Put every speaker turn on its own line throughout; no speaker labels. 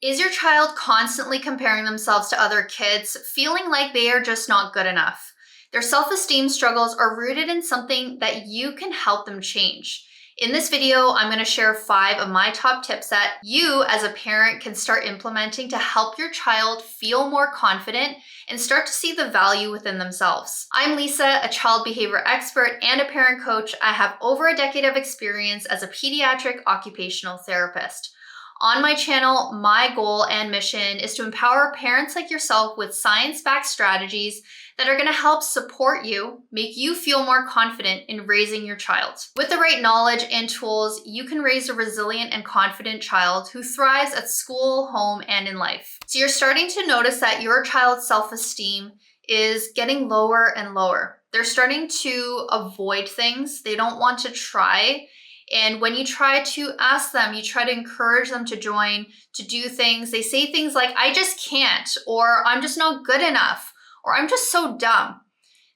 Is your child constantly comparing themselves to other kids, feeling like they are just not good enough? Their self-esteem struggles are rooted in something that you can help them change. In this video, I'm going to share 5 of my top tips that you as a parent can start implementing to help your child feel more confident and start to see the value within themselves. I'm Lisa, a child behavior expert and a parent coach. I have over a decade of experience as a pediatric occupational therapist. On my channel, my goal and mission is to empower parents like yourself with science-backed strategies that are going to help support you, make you feel more confident in raising your child. With the right knowledge and tools, you can raise a resilient and confident child who thrives at school, home, and in life. So you're starting to notice that your child's self-esteem is getting lower and lower. They're starting to avoid things. They don't want to try. And when you try to ask them, you try to encourage them to join, to do things, they say things like, I just can't, or I'm just not good enough, or I'm just so dumb.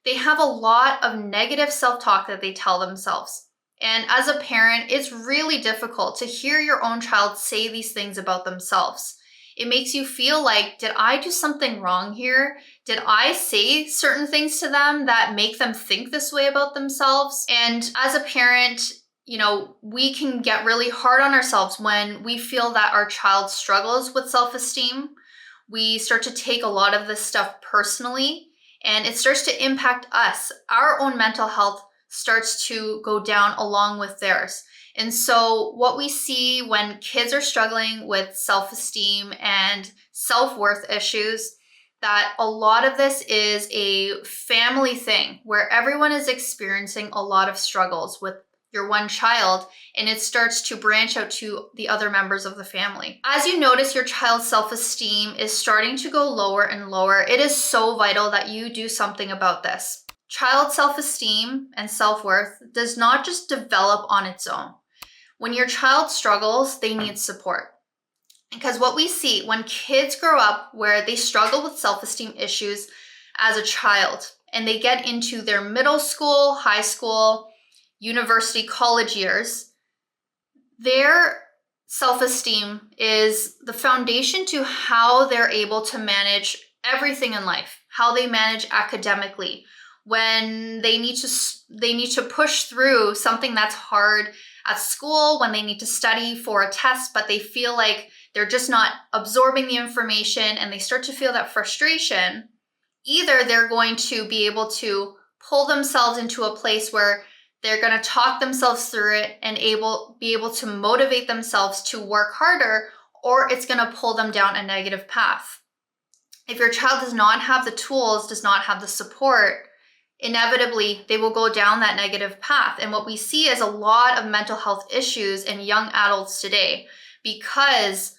They have a lot of negative self-talk that they tell themselves. And as a parent, it's really difficult to hear your own child say these things about themselves. It makes you feel like, did I do something wrong here? Did I say certain things to them that make them think this way about themselves? And as a parent, we can get really hard on ourselves when we feel that our child struggles with self-esteem. We start to take a lot of this stuff personally, and it starts to impact us. Our own mental health starts to go down along with theirs. And so what we see when kids are struggling with self-esteem and self-worth issues, that a lot of this is a family thing where everyone is experiencing a lot of struggles with your one child, and it starts to branch out to the other members of the family. As you notice your child's self-esteem is starting to go lower and lower, it is so vital that you do something about this. Child self-esteem and self-worth does not just develop on its own. When your child struggles, they need support. Because what we see when kids grow up where they struggle with self-esteem issues as a child, and they get into their middle school, high school, university, college years, their self-esteem is the foundation to how they're able to manage everything in life, how they manage academically, when they need to push through something that's hard at school, when they need to study for a test, but they feel like they're just not absorbing the information and they start to feel that frustration. Either they're going to be able to pull themselves into a place where they're going to talk themselves through it and be able to motivate themselves to work harder, or it's going to pull them down a negative path. If your child does not have the tools, does not have the support, inevitably they will go down that negative path. And what we see is a lot of mental health issues in young adults today because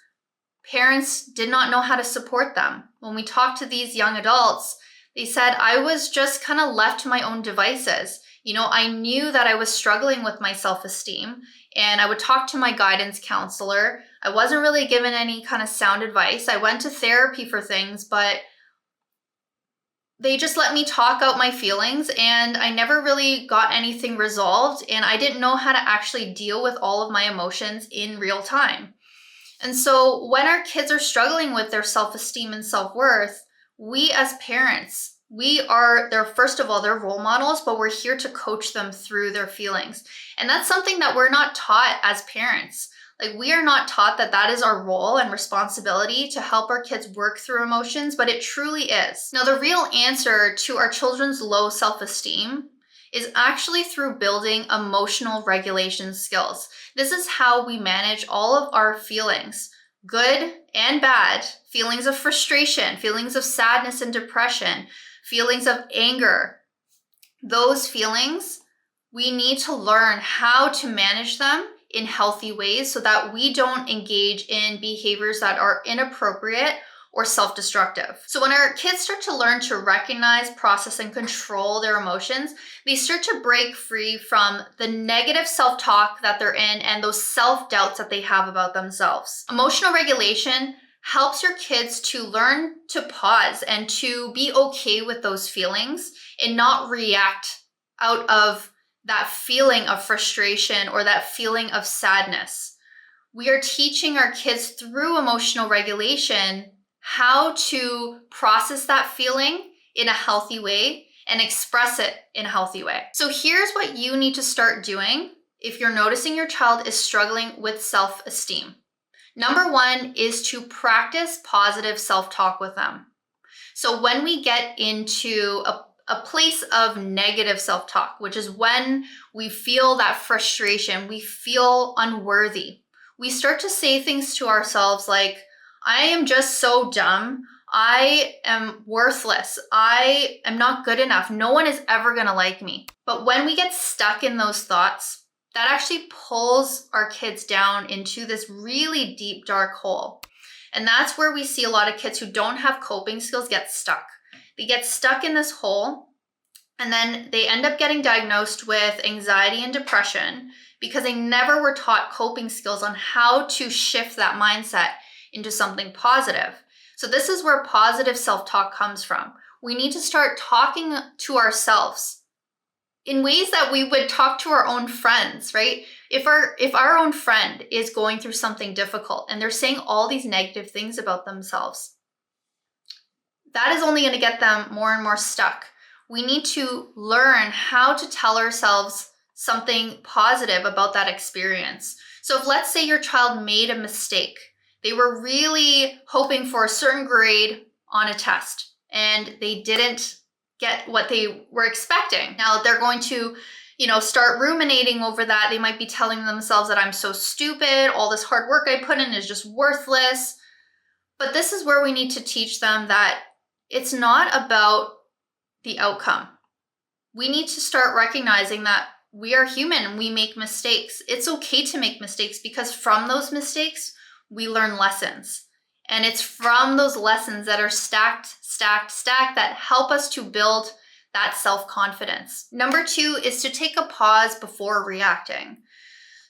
parents did not know how to support them. When we talked to these young adults, they said, I was just kind of left to my own devices. I knew that I was struggling with my self-esteem, and I would talk to my guidance counselor. I wasn't really given any kind of sound advice. I went to therapy for things, but they just let me talk out my feelings, and I never really got anything resolved, and I didn't know how to actually deal with all of my emotions in real time. And so when our kids are struggling with their self-esteem and self-worth, we as parents, first of all, they're role models, but we're here to coach them through their feelings. And that's something that we're not taught as parents. Like, we are not taught that that is our role and responsibility to help our kids work through emotions, but it truly is. Now, the real answer to our children's low self-esteem is actually through building emotional regulation skills. This is how we manage all of our feelings, good and bad, feelings of frustration, feelings of sadness and depression, feelings of anger. Those feelings, we need to learn how to manage them in healthy ways so that we don't engage in behaviors that are inappropriate or self-destructive. So when our kids start to learn to recognize, process, and control their emotions, they start to break free from the negative self-talk that they're in and those self-doubts that they have about themselves. Emotional regulation helps your kids to learn to pause and to be okay with those feelings and not react out of that feeling of frustration or that feeling of sadness. We are teaching our kids through emotional regulation how to process that feeling in a healthy way and express it in a healthy way. So here's what you need to start doing if you're noticing your child is struggling with self-esteem. Number one is to practice positive self-talk with them. So when we get into a place of negative self-talk, which is when we feel that frustration, we feel unworthy, we start to say things to ourselves like, I am just so dumb. I am worthless. I am not good enough. No one is ever going to like me. But when we get stuck in those thoughts, that actually pulls our kids down into this really deep, dark hole. And that's where we see a lot of kids who don't have coping skills get stuck. They get stuck in this hole, and then they end up getting diagnosed with anxiety and depression because they never were taught coping skills on how to shift that mindset into something positive. So this is where positive self-talk comes from. We need to start talking to ourselves in ways that we would talk to our own friends, right? If our own friend is going through something difficult and they're saying all these negative things about themselves, that is only going to get them more and more stuck. We need to learn how to tell ourselves something positive about that experience. So if, let's say, your child made a mistake, they were really hoping for a certain grade on a test and they didn't get what they were expecting. Now they're going to, start ruminating over that. They might be telling themselves that I'm so stupid. All this hard work I put in is just worthless. But this is where we need to teach them that it's not about the outcome. We need to start recognizing that we are human and we make mistakes. It's okay to make mistakes because from those mistakes, we learn lessons. And it's from those lessons that are stacked that help us to build that self-confidence. Number two is to take a pause before reacting.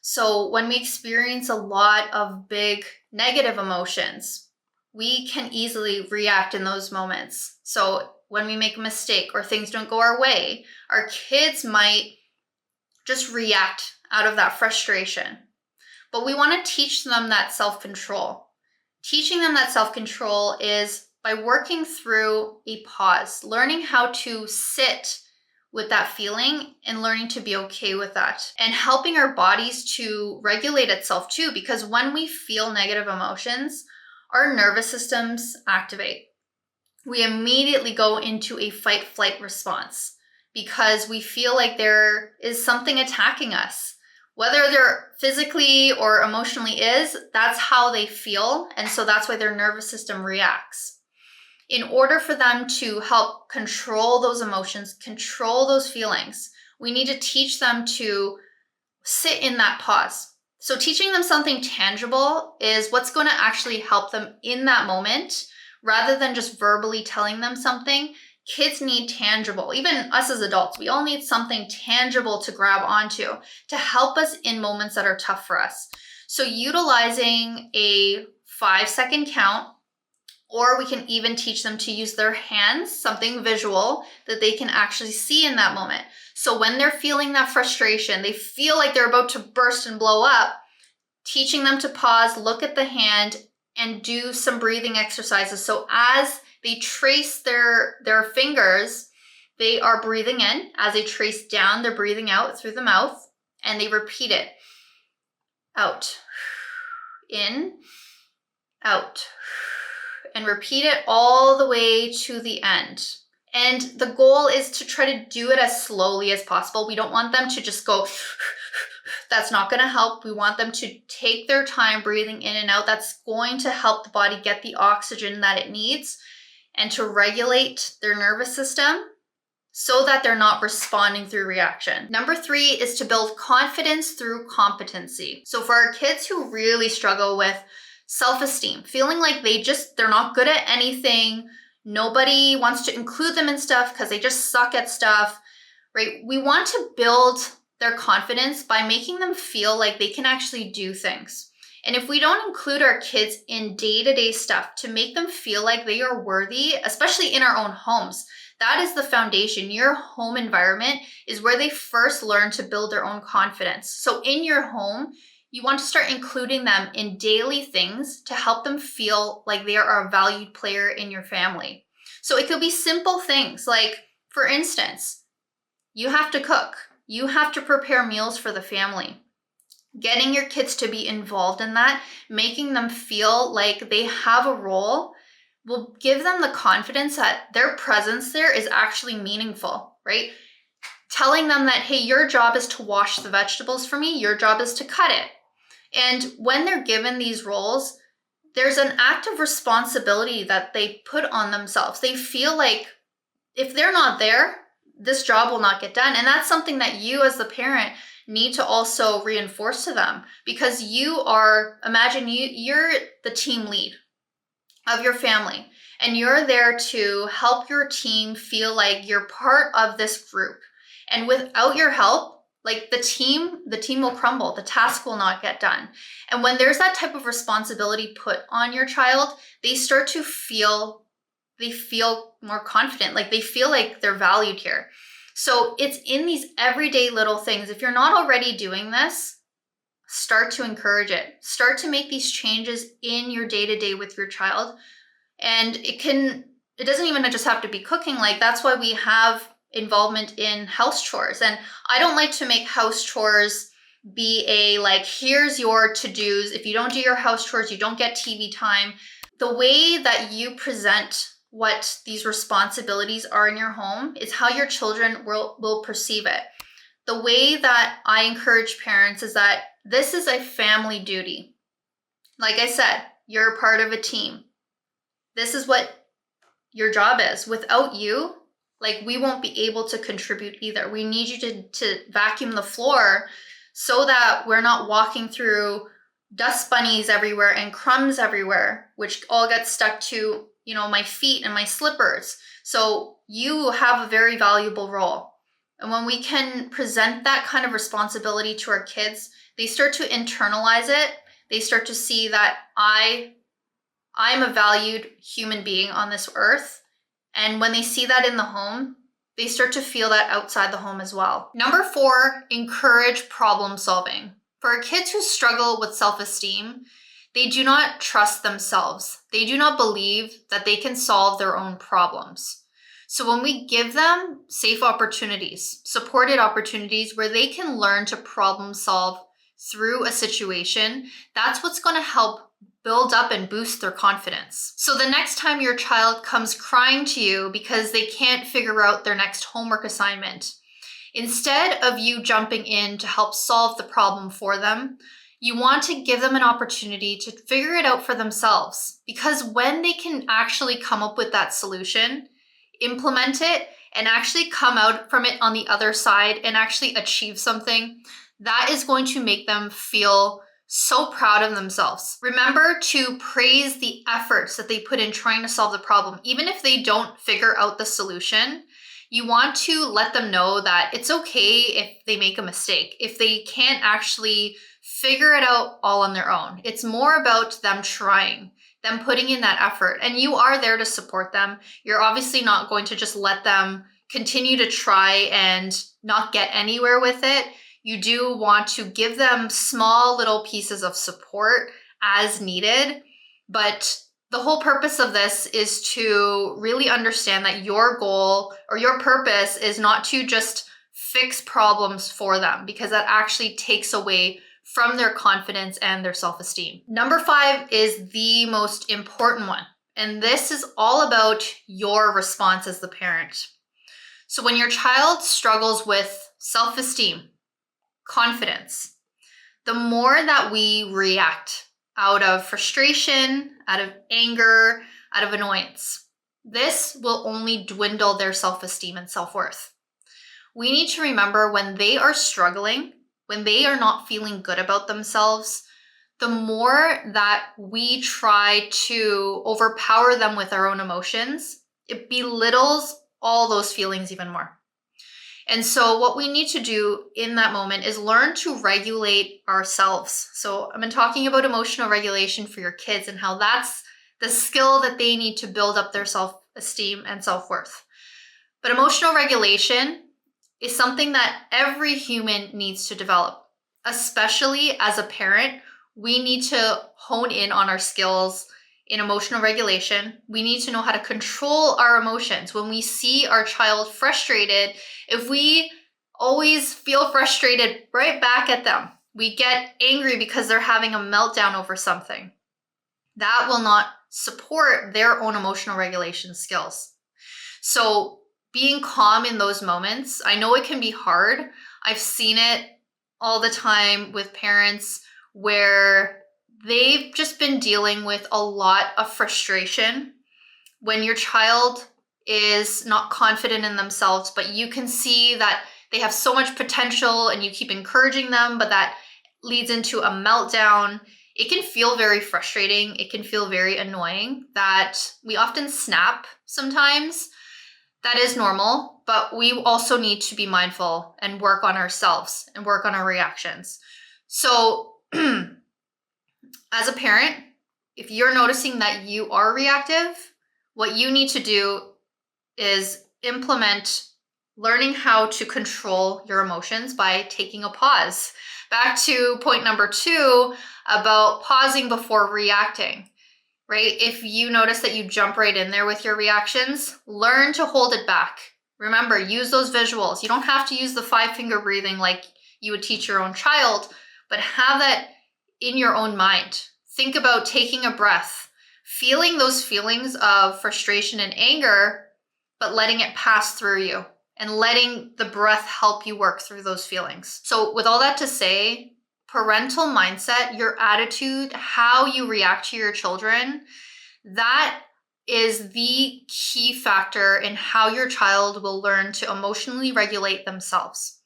So when we experience a lot of big negative emotions, we can easily react in those moments. So when we make a mistake or things don't go our way, our kids might just react out of that frustration. But we want to teach them that self-control. Teaching them that self-control is by working through a pause, learning how to sit with that feeling and learning to be okay with that, and helping our bodies to regulate itself too, because when we feel negative emotions, our nervous systems activate. We immediately go into a fight-flight response because we feel like there is something attacking us. Whether they're physically or emotionally that's how they feel. And so that's why their nervous system reacts. In order for them to help control those emotions, control those feelings, we need to teach them to sit in that pause. So teaching them something tangible is what's going to actually help them in that moment, rather than just verbally telling them something. Kids need tangible. Even us as adults, we all need something tangible to grab onto to help us in moments that are tough for us. So utilizing a 5-second count, or we can even teach them to use their hands, something visual that they can actually see in that moment. So when they're feeling that frustration, they feel like they're about to burst and blow up, teaching them to pause, look at the hand, and do some breathing exercises. So as they trace their fingers, they are breathing in. As they trace down, they're breathing out through the mouth, and they repeat it. Out, in, out, and repeat it all the way to the end. And the goal is to try to do it as slowly as possible. We don't want them to just go, that's not going to help. We want them to take their time breathing in and out. That's going to help the body get the oxygen that it needs and to regulate their nervous system so that they're not responding through reaction. Number 3 is to build confidence through competency. So for our kids who really struggle with self-esteem, feeling like they're not good at anything, nobody wants to include them in stuff because they just suck at stuff, right? We want to build their confidence by making them feel like they can actually do things. And if we don't include our kids in day-to-day stuff to make them feel like they are worthy, especially in our own homes, that is the foundation. Your home environment is where they first learn to build their own confidence. So in your home, You want to start including them in daily things to help them feel like they are a valued player in your family. So it could be simple things like, for instance, you have to cook. You have to prepare meals for the family. Getting your kids to be involved in that, making them feel like they have a role, will give them the confidence that their presence there is actually meaningful, right? Telling them that, hey, your job is to wash the vegetables for me, your job is to cut it. And when they're given these roles, there's an act of responsibility that they put on themselves. They feel like if they're not there, this job will not get done. And that's something that you as the parent need to also reinforce to them, because imagine you're the team lead of your family and you're there to help your team feel like you're part of this group. And without your help, like the team will crumble, the task will not get done. And when there's that type of responsibility put on your child, they start to feel more confident, like they feel like they're valued here. So it's in these everyday little things. If you're not already doing this, start to encourage it. Start to make these changes in your day-to-day with your child. And it doesn't even just have to be cooking. Like, that's why we have involvement in house chores. And I don't like to make house chores be here's your to-dos. If you don't do your house chores, you don't get TV time. The way that you present what these responsibilities are in your home is how your children will perceive it. The way that I encourage parents is that this is a family duty. Like I said, you're part of a team. This is what your job is. Without you, we won't be able to contribute either. We need you to vacuum the floor so that we're not walking through dust bunnies everywhere and crumbs everywhere, which all get stuck to, my feet and my slippers. So you have a very valuable role. And when we can present that kind of responsibility to our kids, they start to internalize it. They start to see that I'm a valued human being on this earth. And when they see that in the home, they start to feel that outside the home as well. Number 4, encourage problem solving. For our kids who struggle with self-esteem, they do not trust themselves. They do not believe that they can solve their own problems. So when we give them safe opportunities, supported opportunities where they can learn to problem solve through a situation, that's what's going to help build up and boost their confidence. So the next time your child comes crying to you because they can't figure out their next homework assignment, instead of you jumping in to help solve the problem for them, you want to give them an opportunity to figure it out for themselves. Because when they can actually come up with that solution, implement it, and actually come out from it on the other side and actually achieve something, that is going to make them feel so proud of themselves. Remember to praise the efforts that they put in trying to solve the problem. Even if they don't figure out the solution, you want to let them know that it's okay if they make a mistake, if they can't actually figure it out all on their own. It's more about them trying, them putting in that effort, and you are there to support them. You're obviously not going to just let them continue to try and not get anywhere with it. You do want to give them small little pieces of support as needed, but the whole purpose of this is to really understand that your goal or your purpose is not to just fix problems for them, because that actually takes away from their confidence and their self-esteem. Number 5 is the most important one, and this is all about your response as the parent. So when your child struggles with self-esteem, confidence, the more that we react out of frustration, out of anger, out of annoyance, this will only dwindle their self-esteem and self-worth. We need to remember when they are struggling, when they are not feeling good about themselves, the more that we try to overpower them with our own emotions, it belittles all those feelings even more. And so what we need to do in that moment is learn to regulate ourselves. So I've been talking about emotional regulation for your kids and how that's the skill that they need to build up their self-esteem and self-worth. But emotional regulation is something that every human needs to develop. especially as a parent, we need to hone in on our skills in emotional regulation. We need to know how to control our emotions. When we see our child frustrated, if we always feel frustrated right back at them, we get angry because they're having a meltdown over something, that will not support their own emotional regulation skills. So being calm in those moments, I know it can be hard. I've seen it all the time with parents where they've just been dealing with a lot of frustration. When your child is not confident in themselves, but you can see that they have so much potential and you keep encouraging them, but that leads into a meltdown, it can feel very frustrating. It can feel very annoying that we often snap sometimes. That is normal, but we also need to be mindful and work on ourselves and work on our reactions. So as a parent, if you're noticing that you are reactive, what you need to do is implement learning how to control your emotions by taking a pause. Back to point number 2 about pausing before reacting, right? If you notice that you jump right in there with your reactions, learn to hold it back. Remember, use those visuals. You don't have to use the 5-finger breathing like you would teach your own child, but have that in your own mind. Think about taking a breath, feeling those feelings of frustration and anger, but letting it pass through you and letting the breath help you work through those feelings. So with all that to say, parental mindset, your attitude, how you react to your children, that is the key factor in how your child will learn to emotionally regulate themselves.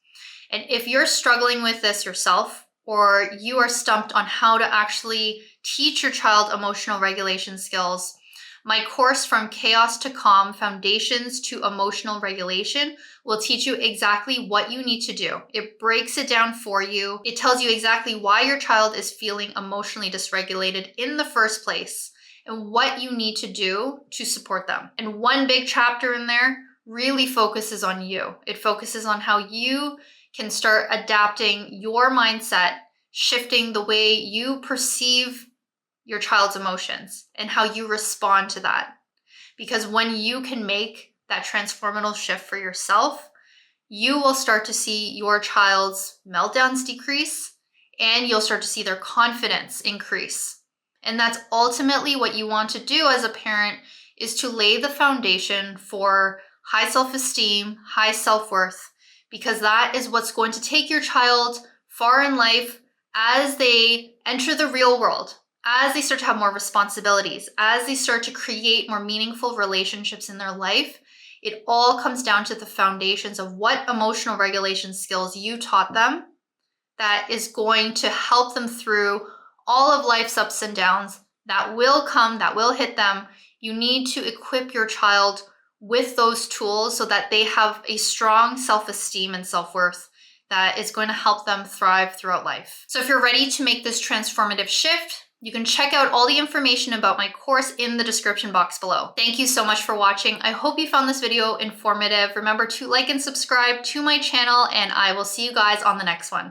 And if you're struggling with this yourself, or you are stumped on how to actually teach your child emotional regulation skills, my course From Chaos to Calm, Foundations to Emotional Regulation will teach you exactly what you need to do. It breaks it down for you. It tells you exactly why your child is feeling emotionally dysregulated in the first place and what you need to do to support them. And one big chapter in there really focuses on you. It focuses on how you can start adapting your mindset, shifting the way you perceive your child's emotions and how you respond to that. Because when you can make that transformational shift for yourself, you will start to see your child's meltdowns decrease and you'll start to see their confidence increase. And that's ultimately what you want to do as a parent, is to lay the foundation for high self-esteem, high self-worth, because that is what's going to take your child far in life as they enter the real world, as they start to have more responsibilities, as they start to create more meaningful relationships in their life. It all comes down to the foundations of what emotional regulation skills you taught them that is going to help them through all of life's ups and downs that will come, that will hit them. You need to equip your child with those tools so that they have a strong self-esteem and self-worth that is going to help them thrive throughout life. So if you're ready to make this transformative shift, you can check out all the information about my course in the description box below. Thank you so much for watching. I hope you found this video informative. Remember to like and subscribe to my channel, and I will see you guys on the next one.